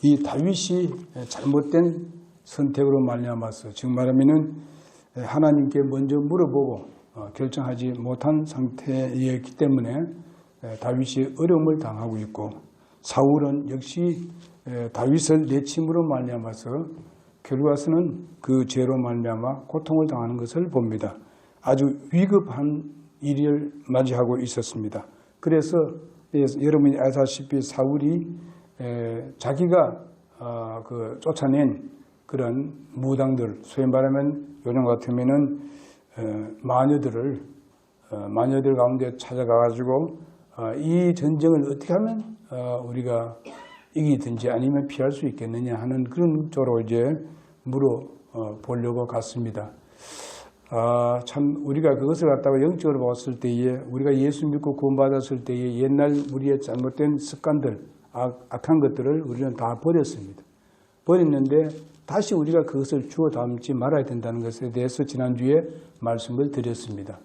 이 다윗이 잘못된 선택으로 말미암아서 즉 말하면은 하나님께 먼저 물어보고 결정하지 못한 상태였기 때문에 다윗이 어려움을 당하고 있고, 사울은 역시 다윗을 내침으로 말미암아서 결과서는 그 죄로 말미암아 고통을 당하는 것을 봅니다. 아주 위급한 일을 맞이하고 있었습니다. 그래서 여러분이 아시다시피 사울이 자기가 쫓아낸 그런 무당들, 소위 말하면 요즘 같으면은 마녀들 가운데 찾아가가지고 이 전쟁을 어떻게 하면 우리가 이기든지 아니면 피할 수 있겠느냐 하는 그런 쪽으로 이제 물어보려고 갔습니다. 참 우리가 그것을 갖다가 영적으로 봤을 때에, 우리가 예수 믿고 구원받았을 때에 옛날 우리의 잘못된 습관들, 악한 것들을 우리는 다 버렸습니다. 버렸는데 다시 우리가 그것을 주워 담지 말아야 된다는 것에 대해서 지난주에 말씀을 드렸습니다.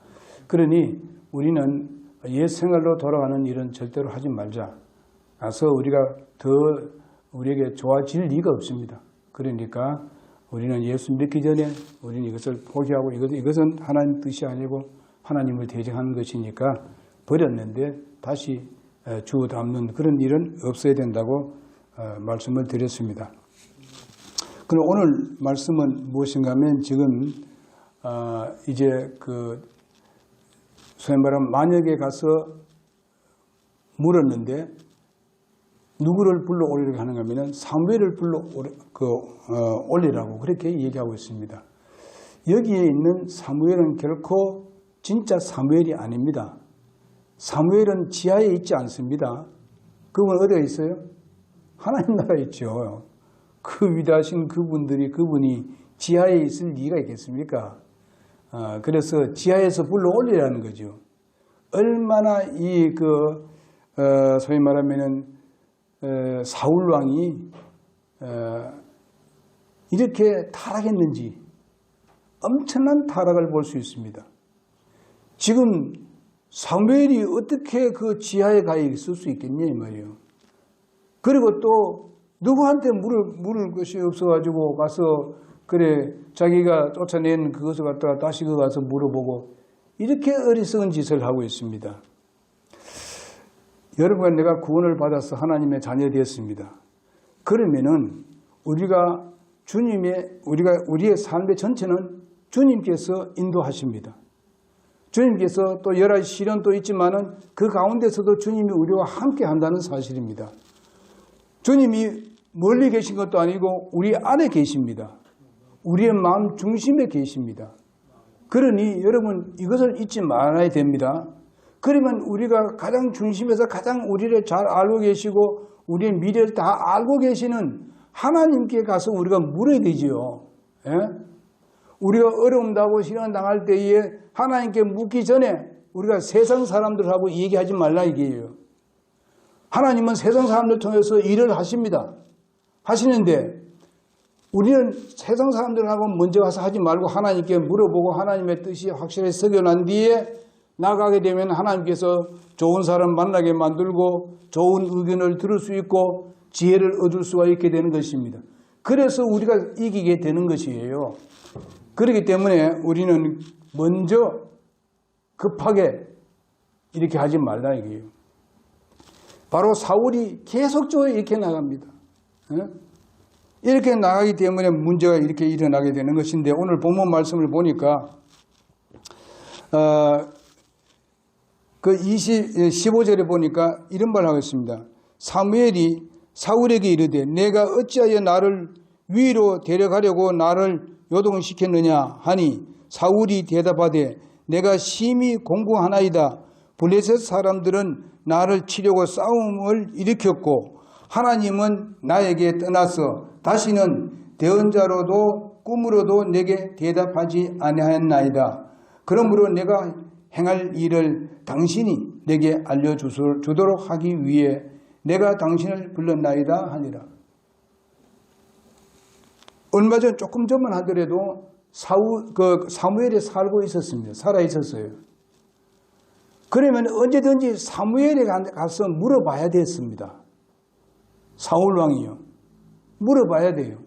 그러니 우리는 옛 생활로 돌아가는 일은 절대로 하지 말자. 그래서 우리가 더 우리에게 좋아질 리가 없습니다. 그러니까 우리는 예수 믿기 전에 우리는 이것을 포기하고 이것은 하나님 뜻이 아니고 하나님을 대적하는 것이니까 버렸는데 다시 주워 담는 그런 일은 없어야 된다고 말씀을 드렸습니다. 그럼 오늘 말씀은 무엇인가 하면 지금 이제 소위 말하면 만약에 가서 물었는데 누구를 불러 올리려고 하는가 하면 사무엘을 불러 올리라고 그렇게 얘기하고 있습니다. 여기에 있는 사무엘은 결코 진짜 사무엘이 아닙니다. 사무엘은 지하에 있지 않습니다. 그분 어디에 있어요? 하나님 나라에 있죠. 그 위대하신 그분이 지하에 있을 리가 있겠습니까? 그래서 지하에서 불러 올리라는 거죠. 얼마나 소위 말하면은 사울 왕이 이렇게 타락했는지 엄청난 타락을 볼 수 있습니다. 지금 사무엘이 어떻게 그 지하에 가 있을 수 있겠냐 이 말이에요. 그리고 또 누구한테 물을 것이 없어가지고 가서 그래 자기가 쫓아낸 그것을 갖다가 다시 가서 물어보고 이렇게 어리석은 짓을 하고 있습니다. 여러분, 내가 구원을 받아서 하나님의 자녀 되었습니다. 그러면은 우리의 삶의 전체는 주님께서 인도하십니다. 주님께서 또 여러 가지 시련도 있지만은 그 가운데서도 주님이 우리와 함께 한다는 사실입니다. 주님이 멀리 계신 것도 아니고 우리 안에 계십니다. 우리의 마음 중심에 계십니다. 그러니 여러분 이것을 잊지 말아야 됩니다. 그러면 우리가 가장 중심에서 가장 우리를 잘 알고 계시고 우리의 미래를 다 알고 계시는 하나님께 가서 우리가 물어야 되지요. 예? 우리가 어려움 당하고 시련 당할 때에 하나님께 묻기 전에 우리가 세상 사람들하고 얘기하지 말라 이게요. 하나님은 세상 사람들 통해서 일을 하시는데 우리는 세상 사람들하고 먼저 가서 하지 말고 하나님께 물어보고 하나님의 뜻이 확실히 석연한 뒤에 나가게 되면 하나님께서 좋은 사람 만나게 만들고 좋은 의견을 들을 수 있고 지혜를 얻을 수가 있게 되는 것입니다. 그래서 우리가 이기게 되는 것이에요. 그렇기 때문에 우리는 먼저 급하게 이렇게 하지 말라 이게요. 바로 사울이 계속적으로 이렇게 나갑니다. 이렇게 나가기 때문에 문제가 이렇게 일어나게 되는 것인데 오늘 본문 말씀을 보니까 15절에 보니까 이런 말을 하고 있습니다. 사무엘이 사울에게 이르되 내가 어찌하여 나를 위로 데려가려고 나를 요동시켰느냐 하니 사울이 대답하되 내가 심히 공고하나이다. 블레셋 사람들은 나를 치려고 싸움을 일으켰고 하나님은 나에게 떠나서 다시는 대언자로도 꿈으로도 내게 대답하지 아니하였나이다. 그러므로 내가 행할 일을 당신이 내게 알려주도록 하기 위해 내가 당신을 불렀나이다 하니라. 얼마 전 조금 전만 하더라도 사무엘이 살고 있었습니다. 살아 있었어요. 그러면 언제든지 사무엘에 가서 물어봐야 됐습니다. 사울왕이요. 물어봐야 돼요.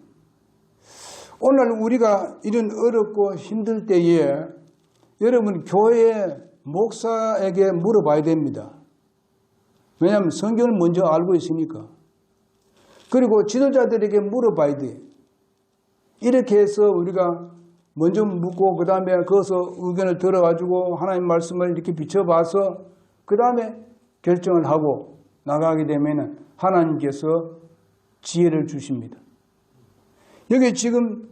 오늘 우리가 이런 어렵고 힘들 때에 여러분 교회 목사에게 물어봐야 됩니다. 왜냐하면 성경을 먼저 알고 있으니까. 그리고 지도자들에게 물어봐야 돼. 이렇게 해서 우리가 먼저 묻고 그 다음에 거기서 의견을 들어가지고 하나님 말씀을 이렇게 비춰봐서 그 다음에 결정을 하고 나가게 되면 하나님께서 지혜를 주십니다. 여기 지금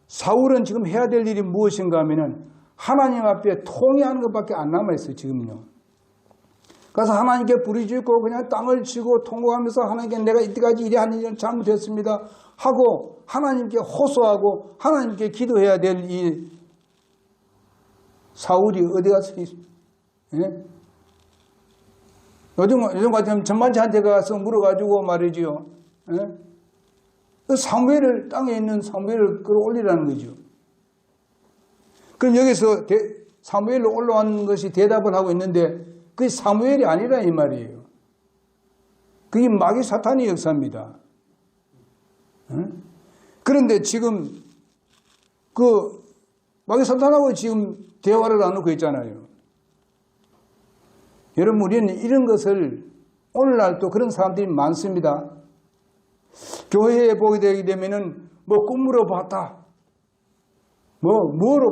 사울은 지금 해야 될 일이 무엇인가 하면은 하나님 앞에 통회하는 것밖에 안 남아있어요, 지금요. 그래서 하나님께 부르짖고 그냥 땅을 치고 통곡하면서 하나님께 내가 이때까지 이래 하는 일은 잘못했습니다 하고 하나님께 호소하고 하나님께 기도해야 될 이 사울이 어디 가서 예? 요즘 같으면 전반지한테 가서 물어가지고 말이지요. 예? 사무엘을 땅에 있는 사무엘을 끌어올리라는 거죠. 그럼 여기서 사무엘로 올라온 것이 대답을 하고 있는데 그게 사무엘이 아니라 이 말이에요. 그게 마귀 사탄의 역사입니다. 그런데 지금 그 마귀 사탄하고 지금 대화를 나누고 있잖아요. 여러분 우리는 이런 것을 오늘날 또 그런 사람들이 많습니다. 교회에 보게 되게 되면은 뭐 꿈으로 봤다. 뭐로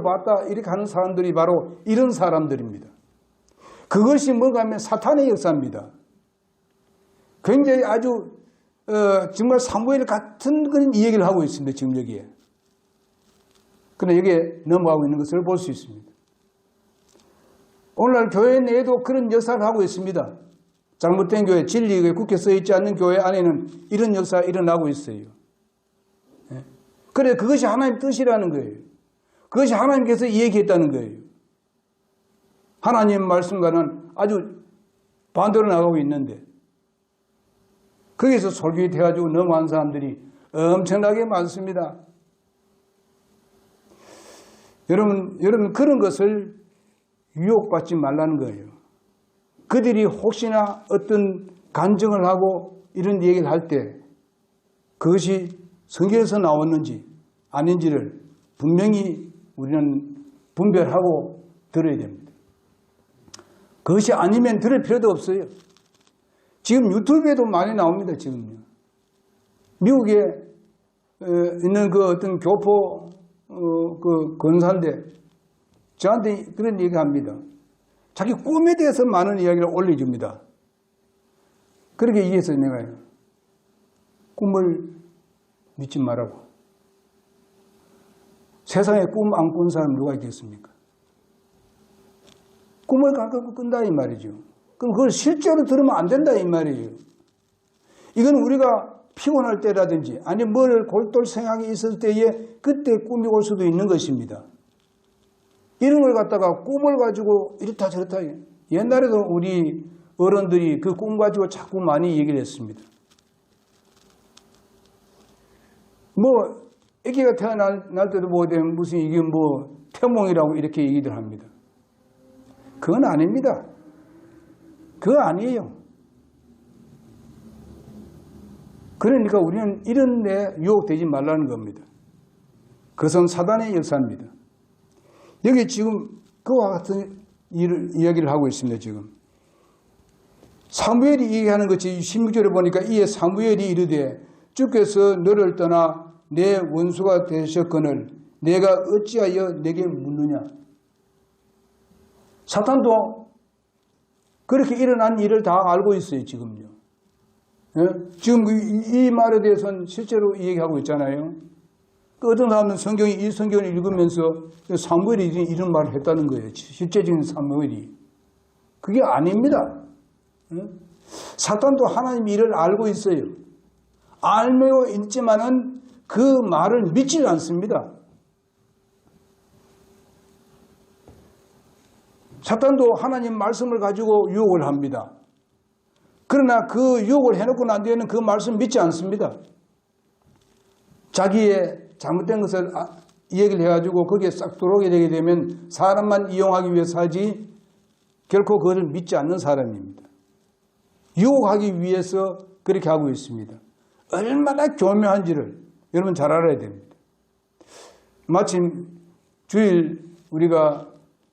봤다 이렇게 하는 사람들이 바로 이런 사람들입니다. 그것이 뭔가 하면 사탄의 역사입니다. 굉장히 아주 정말 사무엘 같은 그런 이야기를 하고 있습니다. 지금 여기에. 그런데 여기에 넘어가고 있는 것을 볼 수 있습니다. 오늘날 교회 내에도 그런 역사를 하고 있습니다. 잘못된 교회, 진리가 굳게 써 있지 않는 교회 안에는 이런 역사가 일어나고 있어요. 그래 그것이 하나님 뜻이라는 거예요. 그것이 하나님께서 얘기했다는 거예요. 하나님 말씀과는 아주 반대로 나가고 있는데 거기서 솔깃해가지고 넘어간 사람들이 엄청나게 많습니다. 여러분 그런 것을 유혹받지 말라는 거예요. 그들이 혹시나 어떤 간증을 하고 이런 얘기를 할 때 그것이 성경에서 나왔는지 아닌지를 분명히 우리는 분별하고 들어야 됩니다. 그것이 아니면 들을 필요도 없어요. 지금 유튜브에도 많이 나옵니다. 지금요. 미국에 있는 그 어떤 교포 그 권사인데 저한테 그런 얘기합니다. 자기 꿈에 대해서 많은 이야기를 올려줍니다. 그렇게 이해해서 내가 꿈을 믿지 말라고. 세상에 꿈 안 꾼 사람 누가 있겠습니까? 꿈을 갖고 꾼다 이 말이죠. 그럼 그걸 실제로 들으면 안 된다 이 말이에요. 이건 우리가 피곤할 때라든지 아니면 뭘 골똘 생각이 있을 때에 그때 꿈이 올 수도 있는 것입니다. 이런 걸 갖다가 꿈을 가지고 이렇다 저렇다. 옛날에도 우리 어른들이 그 꿈 가지고 자꾸 많이 얘기를 했습니다. 뭐 아기가 태어날 때도 뭐 무슨 이게 뭐 태몽이라고 이렇게 얘기들 합니다. 그건 아닙니다. 그거 아니에요. 그러니까 우리는 이런 데 유혹되지 말라는 겁니다. 그것은 사단의 역사입니다. 여기 지금 그와 같은 이야기를 하고 있습니다. 지금 사무엘이 얘기하는 것이 16절에 보니까 이에 사무엘이 이르되 주께서 너를 떠나 내 원수가 되셨거늘 내가 어찌하여 내게 묻느냐. 사탄도 그렇게 일어난 일을 다 알고 있어요. 지금요. 예? 지금 이 말에 대해서는 실제로 얘기하고 있잖아요. 그 어떤 사람은 이 성경을 읽으면서 사무엘이 이런 말을 했다는 거예요. 실제적인 사무엘이. 그게 아닙니다. 예? 사탄도 하나님 일을 알고 있어요. 알고 있지만은 그 말을 믿지 않습니다. 사탄도 하나님 말씀을 가지고 유혹을 합니다. 그러나 그 유혹을 해놓고 난 뒤에는 그 말씀 믿지 않습니다. 자기의 잘못된 것을 얘기를 해가지고 거기에 싹 들어오게 되게 되면 사람만 이용하기 위해서 하지 결코 그것을 믿지 않는 사람입니다. 유혹하기 위해서 그렇게 하고 있습니다. 얼마나 교묘한지를 여러분 잘 알아야 됩니다. 마침 주일 우리가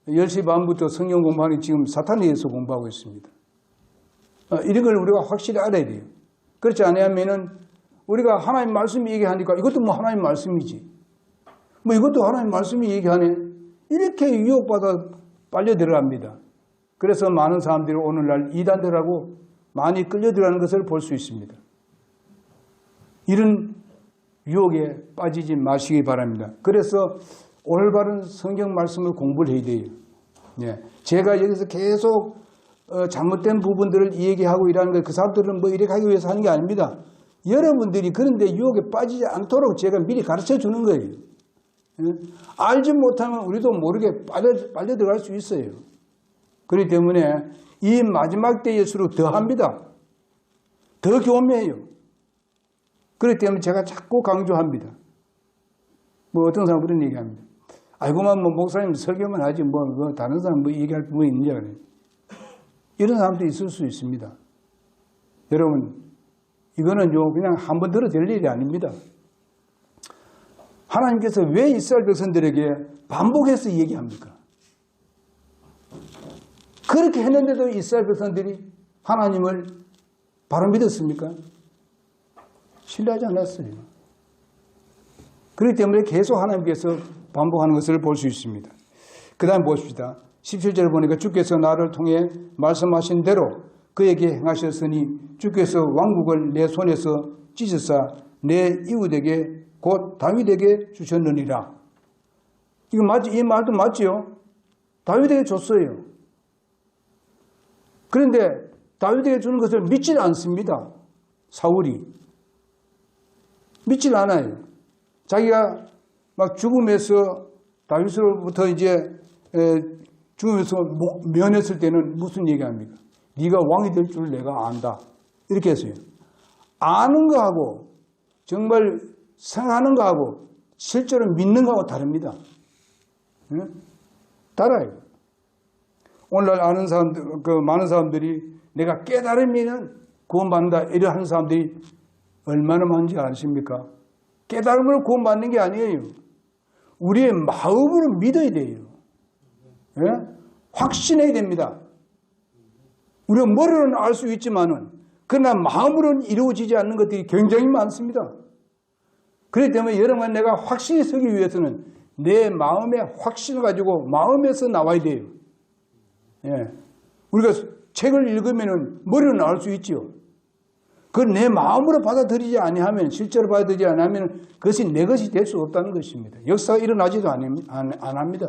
10시 반부터 성경 공부하는 지금 사탄에 의해서 공부하고 있습니다. 이런 걸 우리가 확실히 알아야 돼요. 그렇지 않으면은 우리가 하나님 말씀이 얘기하니까 이것도 뭐 하나님 말씀이지. 뭐 이것도 하나님 말씀이 얘기하네. 이렇게 유혹받아 빨려 들어갑니다. 그래서 많은 사람들이 오늘날 이단들하고 많이 끌려 들어가는 것을 볼 수 있습니다. 이런 유혹에 빠지지 마시기 바랍니다. 그래서 올바른 성경 말씀을 공부를 해야 돼요. 예. 제가 여기서 계속 잘못된 부분들을 얘기하고 이러는 거 그 사람들은 뭐 이렇게 하기 위해서 하는 게 아닙니다. 여러분들이 그런데 유혹에 빠지지 않도록 제가 미리 가르쳐 주는 거예요. 예? 알지 못하면 우리도 모르게 빨려 들어갈 수 있어요. 그렇기 때문에 이 마지막 때일수록 더 합니다. 더 교묘해요. 그렇기 때문에 제가 자꾸 강조합니다. 뭐 어떤 사람은 그런 얘기합니다. 아이고만 뭐 목사님 설교만 하지 뭐 다른 사람 뭐 얘기할 뭐 있느냐 그래요. 이런 사람도 있을 수 있습니다. 여러분 이거는요 그냥 한번 들어댈 일이 아닙니다. 하나님께서 왜 이스라엘 백성들에게 반복해서 얘기합니까? 그렇게 했는데도 이스라엘 백성들이 하나님을 바로 믿었습니까? 신뢰하지 않았어요. 그렇기 때문에 계속 하나님께서 반복하는 것을 볼 수 있습니다. 그 다음 보십시다. 17절 보니까 주께서 나를 통해 말씀하신 대로 그에게 행하셨으니 주께서 왕국을 내 손에서 찢으사 내 이웃에게 곧 다윗에게 주셨느니라. 이거 맞지? 이 말도 맞지요? 다윗에게 줬어요. 그런데 다윗에게 주는 것을 믿질 않습니다. 사울이. 믿질 않아요. 자기가 막 죽음에서 다윗으로부터 이제 죽음에서 면했을 때는 무슨 얘기합니까? 네가 왕이 될 줄 내가 안다. 이렇게 했어요. 아는 거하고 정말 생각하는 거하고 실제로 믿는 거하고 다릅니다. 네? 달라요. 오늘날 아는 사람들, 많은 사람들이 내가 깨달으면 구원받는다. 이래 하는 사람들이 얼마나 많은지 아십니까? 깨달음으로 구원받는 게 아니에요. 우리의 마음으로 믿어야 돼요. 예? 확신해야 됩니다. 우리가 머리로는 알 수 있지만은, 그러나 마음으로는 이루어지지 않는 것들이 굉장히 많습니다. 그렇기 때문에 여러분 내가 확신이 서기 위해서는 내 마음의 확신을 가지고 마음에서 나와야 돼요. 예. 우리가 책을 읽으면 머리로는 알 수 있죠. 그걸 내 마음으로 받아들이지 아니하면, 실제로 받아들이지 않으면 그것이 내 것이 될 수 없다는 것입니다. 역사가 일어나지도 안 합니다.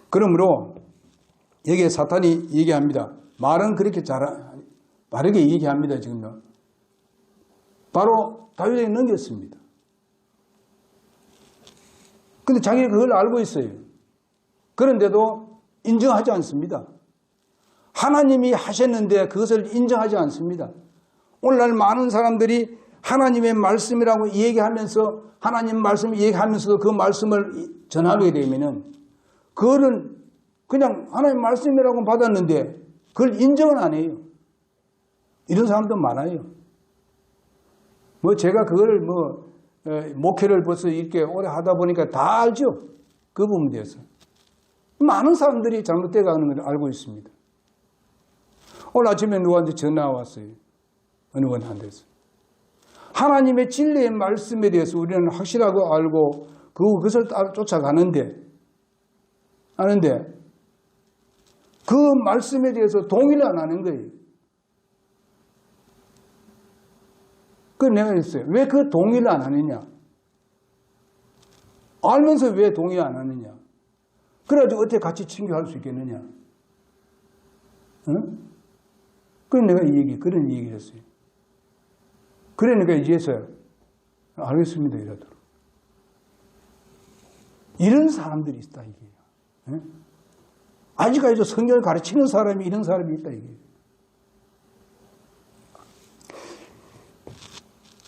그러므로 여기에 사탄이 얘기합니다. 말은 그렇게 바르게 얘기합니다. 지금요. 바로 다윗에게 넘겼습니다. 근데 자기가 그걸 알고 있어요. 그런데도 인정하지 않습니다. 하나님이 하셨는데 그것을 인정하지 않습니다. 오늘날 많은 사람들이 하나님의 말씀이라고 얘기하면서 하나님 말씀을 얘기하면서도 그 말씀을 전하게 되면은 그거는 그냥 하나님 말씀이라고 받았는데 그걸 인정은 안 해요. 이런 사람도 많아요. 뭐 제가 그걸 목회를 벌써 이렇게 오래 하다 보니까 다 알죠. 그 부분에 대해서. 많은 사람들이 잘못되어 가는 걸 알고 있습니다. 오늘 아침에 누구한테 전화가 왔어요. 어느 분한테서. 하나님의 진리의 말씀에 대해서 우리는 확실하고 알고 그것을 쫓아가는데 그 말씀에 대해서 동의를 안 하는 거예요. 그래서 내가 했어요. 왜 그 동의를 안 하느냐? 알면서 왜 동의 안 하느냐? 그래가지고 어떻게 같이 친교할 수 있겠느냐? 응? 그래서 내가 그런 얘기를 했어요. 그러니까 이제서 알겠습니다. 이러더라고. 이런 사람들이 있다, 이게. 응? 아직까지도 성경을 가르치는 사람이 이런 사람이 있다, 이게.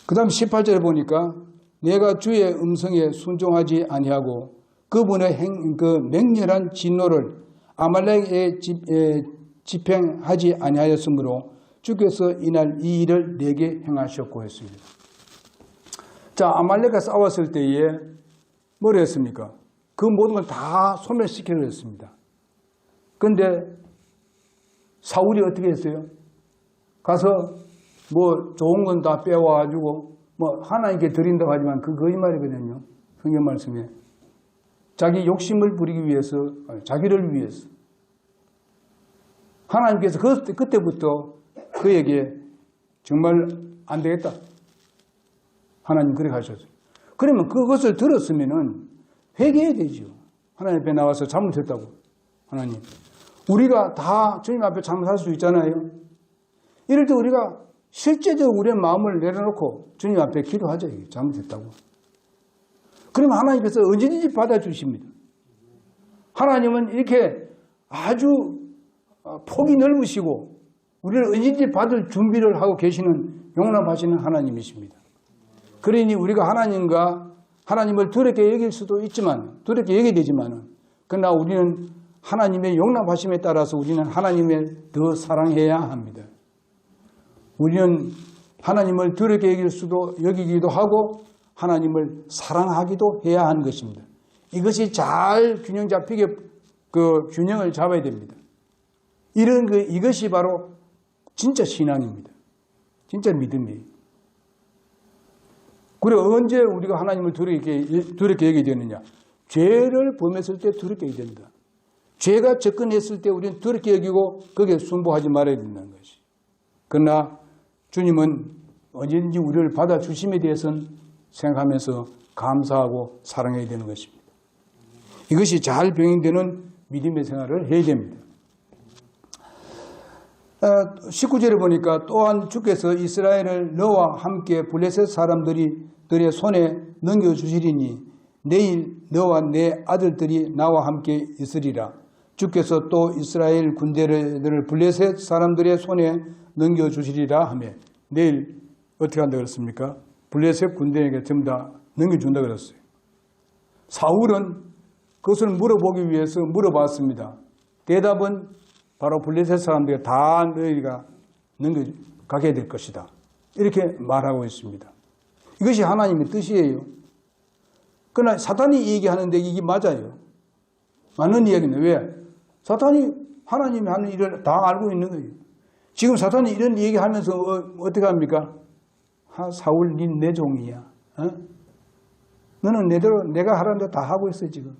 그 다음 18절에 보니까 내가 주의 음성에 순종하지 아니하고 그분의 그 맹렬한 진노를 아말렉에 집행하지 아니하였으므로 주께서 이날 이 일을 내게 행하셨고 했습니다. 자, 아말렉과 싸웠을 때에 뭐라 했습니까? 그 모든 걸 다 소멸시키려 했습니다. 그런데 사울이 어떻게 했어요? 가서 뭐 좋은 건 다 빼와가지고 뭐 하나님께 드린다고 하지만 그 거짓말이거든요. 성경 말씀에. 자기 욕심을 부리기 위해서, 자기를 위해서. 하나님께서 그때부터 그에게 정말 안 되겠다. 하나님 그렇게 하셨어요. 그러면 그것을 들었으면은 회개해야 되죠. 하나님 앞에 나와서 잘못했다고. 하나님. 우리가 다 주님 앞에 잘못할 수 있잖아요. 이럴 때 우리가 실제적으로 우리의 마음을 내려놓고 주님 앞에 기도하자. 잘못했다고. 그러면 하나님께서 언제든지 받아주십니다. 하나님은 이렇게 아주 폭이 넓으시고 우리를 언제든지 받을 준비를 하고 계시는 용납하시는 하나님이십니다. 그러니 우리가 하나님을 두렵게 여길 수도 있지만, 두렵게 여기게 되지만은, 그러나 우리는 하나님의 용납하심에 따라서 우리는 하나님을 더 사랑해야 합니다. 우리는 하나님을 두렵게 여기기도 하고 하나님을 사랑하기도 해야 하는 것입니다. 이것이 잘 균형 잡히게 균형을 잡아야 됩니다. 이것이 바로 진짜 신앙입니다. 진짜 믿음이에요. 그리고 언제 우리가 하나님을 두렵게 여기게 되느냐? 죄를 범했을 때 두렵게 여기게 된다. 죄가 접근했을 때 우리는 두렵게 여기고 거기에 순보하지 말아야 된다는 것이. 그러나 주님은 언제든지 우리를 받아주심에 대해서는 생각하면서 감사하고 사랑해야 되는 것입니다. 이것이 잘 병행되는 믿음의 생활을 해야 됩니다. 19절에 보니까 또한 주께서 이스라엘을 너와 함께 블레셋 사람들의 손에 넘겨주시리니 내일 너와 내 아들들이 나와 함께 있으리라. 주께서 또 이스라엘 군대를 블레셋 사람들의 손에 넘겨주시리라 하며 내일 어떻게 한다 그랬습니까? 블레셋 군대에게 전부 다 넘겨준다 그랬어요. 사울은 그것을 물어보기 위해서 물어봤습니다. 대답은 바로 블레셋 사람들이 다 너희가 넘겨가게 될 것이다. 이렇게 말하고 있습니다. 이것이 하나님의 뜻이에요. 그러나 사탄이 얘기하는데 이게 맞아요. 맞는 이야기는 왜? 사탄이 하나님이 하는 일을 다 알고 있는 거예요. 지금 사탄이 이런 얘기하면서 어떻게 합니까? 사울, 니 내 종이야. 너는 내대로 내가 하라는 대로 다 하고 있어 지금.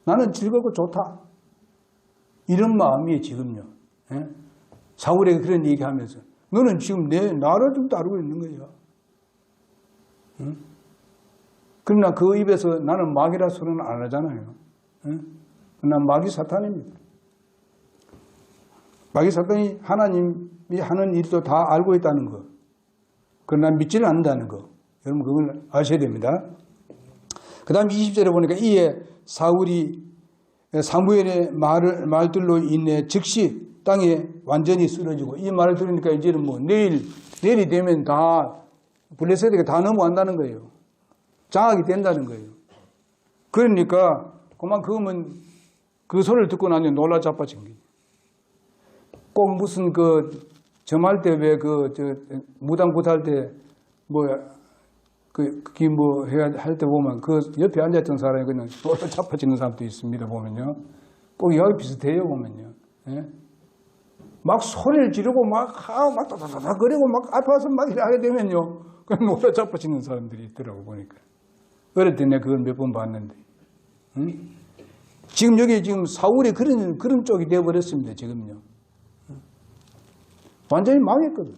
나는 즐겁고 좋다. 이런 마음이에요 지금요. 사울에게 그런 얘기하면서 너는 지금 나를 좀 따르고 있는 거야. 그러나 그 입에서 나는 마귀라 소리는 안 하잖아요. 그러나 마귀 사탄입니다. 마귀 사탄이 하나님이 하는 일도 다 알고 있다는 거. 그러나 믿지는 않는다는 거. 여러분 그걸 아셔야 됩니다. 그 다음 20절에 보니까 이에 사울이 사무엘의 말들로 인해 즉시 땅에 완전히 쓰러지고 이 말을 들으니까 이제는 뭐 내일이 되면 다 블레셋에게 다 넘어간다는 거예요. 장악이 된다는 거예요. 그러니까 그러면 그 소리를 듣고 나니 놀라 자빠진 거예요. 꼭 무슨 점할 때 왜 무당부터 할 때 그게 할 때 보면 그 옆에 앉았던 사람이 그냥 놀라 자빠지는 사람도 있습니다. 보면요. 꼭 여기 비슷해요. 보면요. 예? 막 소리를 지르고 막 따다다다 거리고 막 아파서 막 이렇게 하게 되면요. 그냥 놀라 자빠지는 사람들이 있더라고 보니까. 어릴 때 내가 그걸 몇 번 봤는데. 응? 지금 여기 사울이 그런 쪽이 되어버렸습니다. 지금요. 완전히 망했거든.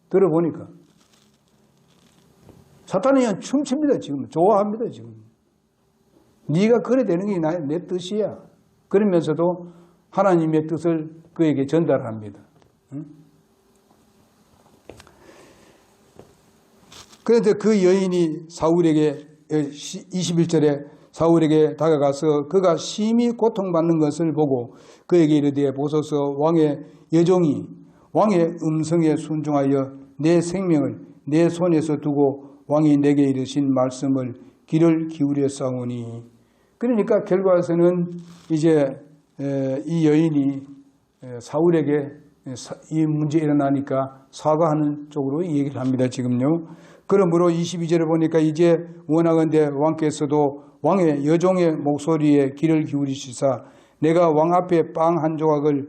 들어보니까. 사탄이 그냥 춤춥니다. 지금. 좋아합니다. 지금. 네가 그래 되는 게 내 뜻이야. 그러면서도 하나님의 뜻을 그에게 전달합니다. 응? 그런데 그 여인이 사울에게 21절에 사울에게 다가가서 그가 심히 고통받는 것을 보고 그에게 이르되 보소서 왕의 여종이 왕의 음성에 순종하여 내 생명을 내 손에서 두고 왕이 내게 이르신 말씀을 귀를 기울였사오니. 그러니까 결과에서는 이제 이 여인이 사울에게 이 문제 일어나니까 사과하는 쪽으로 얘기를 합니다. 지금요. 그러므로 22절에 보니까 이제 원하건대 왕께서도 왕의 여종의 목소리에 귀를 기울이시사 내가 왕 앞에 빵 한 조각을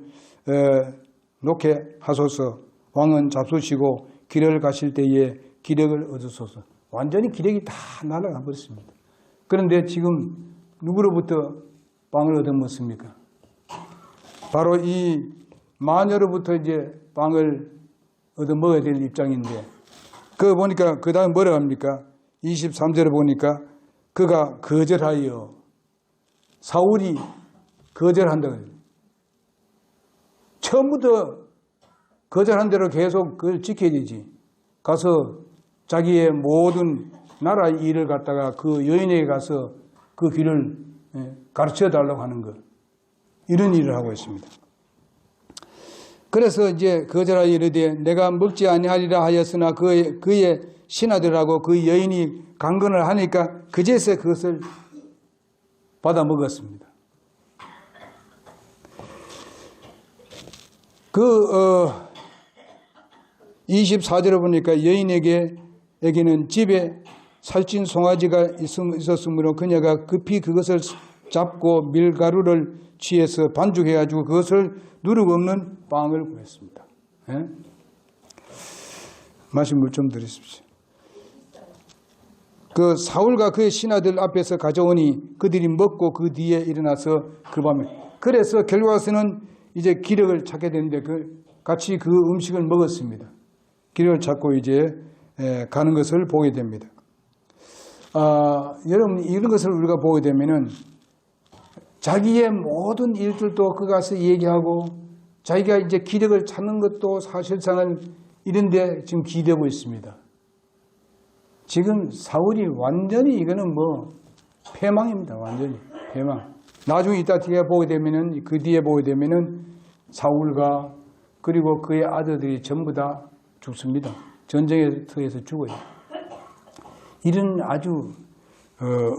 놓게 하소서. 왕은 잡수시고 길을 가실 때에 기력을 얻으소서. 완전히 기력이 다 날아가 버렸습니다. 그런데 지금 누구로부터 빵을 얻어먹습니까? 바로 이 마녀로부터 이제 빵을 얻어먹어야 될 입장인데, 그거 보니까 그 다음 뭐라 합니까? 23절에 보니까 그가 거절하여, 사울이 거절한다고 해요. 처음부터 거절한 대로 계속 그걸 지켜야 되지. 가서 자기의 모든 나라 일을 갖다가 그 여인에게 가서 그 길을 가르쳐 달라고 하는 것. 이런 일을 하고 있습니다. 그래서 이제 거절하여 이르되 내가 먹지 아니하리라 하였으나 그의 신하들하고 그 여인이 강건을 하니까 그제서 그것을 받아 먹었습니다. 24절에 보니까 여인에게는 집에 살찐 송아지가 있었으므로 그녀가 급히 그것을 잡고 밀가루를 취해서 반죽해가지고 그것을 누룩 없는 빵을 구했습니다. 예? 마신 물 좀 드리십시오. 그 사울과 그의 신하들 앞에서 가져오니 그들이 먹고 그 뒤에 일어나서 그 밤에, 그래서 결과서는 이제 기력을 찾게 되는데 같이 그 음식을 먹었습니다. 기력을 찾고 이제 가는 것을 보게 됩니다. 여러분, 이런 것을 우리가 보게 되면은 자기의 모든 일들도 그 가서 얘기하고 자기가 이제 기력을 찾는 것도 사실상은 이런데 지금 기대고 있습니다. 지금 사울이 완전히 이거는 뭐 패망입니다. 완전히 패망. 나중에 이따 뒤에 보게 되면은, 그 뒤에 보게 되면은 사울과 그리고 그의 아들들이 전부 다 죽습니다. 전쟁에 터에서 죽어요. 이런 아주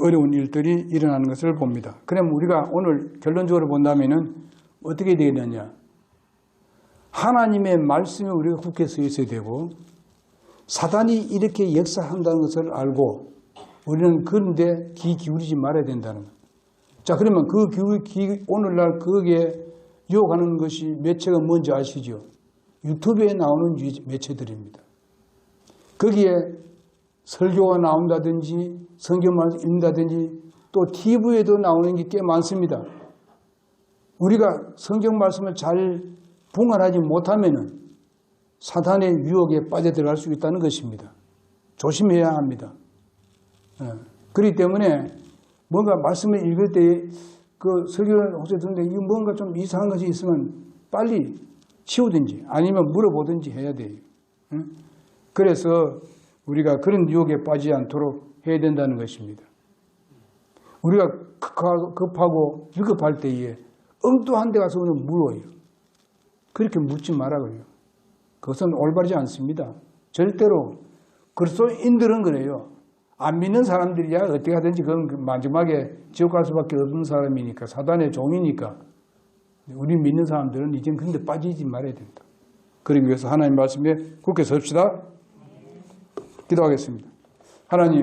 어려운 일들이 일어나는 것을 봅니다. 그럼 우리가 오늘 결론적으로 본다면은 어떻게 되느냐? 하나님의 말씀에 우리가 굳게 서 있어야 되고, 사단이 이렇게 역사한다는 것을 알고 우리는 그런데 귀 기울이지 말아야 된다는 것. 자, 그러면 오늘날 거기에 유혹하는 것이 매체가 뭔지 아시죠? 유튜브에 나오는 매체들입니다. 거기에 설교가 나온다든지 성경 말씀 읽는다든지 또 TV에도 나오는 게 꽤 많습니다. 우리가 성경 말씀을 잘 분간하지 못하면은 사탄의 유혹에 빠져들어갈 수 있다는 것입니다. 조심해야 합니다. 그렇기 때문에 뭔가 말씀을 읽을 때 그 설교를 혹시 듣는데 이거 뭔가 좀 이상한 것이 있으면 빨리 치우든지 아니면 물어보든지 해야 돼요. 그래서 우리가 그런 유혹에 빠지지 않도록 해야 된다는 것입니다. 우리가 급하고 위급할 때에 엉뚱한 데 가서 그냥 물어요. 그렇게 묻지 말라고요. 그것은 올바르지 않습니다. 절대로. 그리스도인들은 그래요. 안 믿는 사람들이야 어떻게 하든지 그건 마지막에 지옥 갈 수밖에 없는 사람이니까, 사단의 종이니까. 우리 믿는 사람들은 이제 그런 데 빠지지 말아야 된다. 그러기 위해서 하나님 말씀에 굳게 섭시다. 기도하겠습니다. 하나님,